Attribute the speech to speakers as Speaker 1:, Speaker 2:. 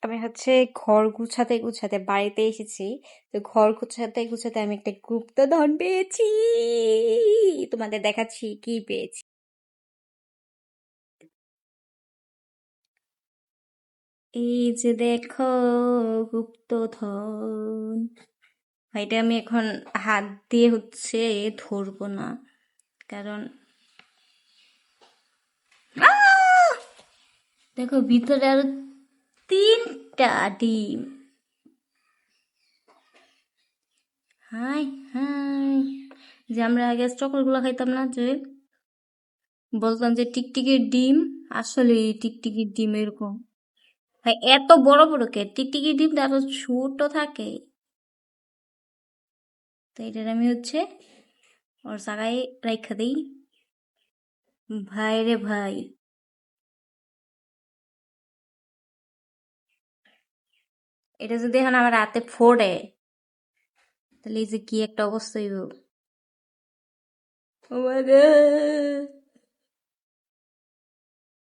Speaker 1: আমি হচ্ছে ঘর গুছাতে গুছাতে বাড়িতে এসেছি। তো ঘর গুছাতে গুছাতে আমি একটা গুপ্তধন পেয়েছি। তোমাদের দেখাচ্ছি কি পেয়েছি। এই যে দেখো, গুপ্তধন। এটা আমি এখন হাত দিয়ে হচ্ছে ধরবো না, কারণ আহ! দেখো ভিতরে আরো 3টা ডিম। হাই হাই, যে আমরা আগে চকলেটগুলো খাইতাম না, যে বলতাম যে টিকটিকির ডিম, আসলে এই টিকটিকির ডিম এরকম। ভাই এত বড় বড় কে? টিকটিকির ডিম তো আরো ছোট থাকে। তো এটার আমি হচ্ছে ওর জায়গায় রাইখা দিই। ভাই রে ভাই, এটা যদি এখন আমার হাতে ফোড়ে, তাহলে এই যে কি একটা অবস্থা হইব। ও মাই গড!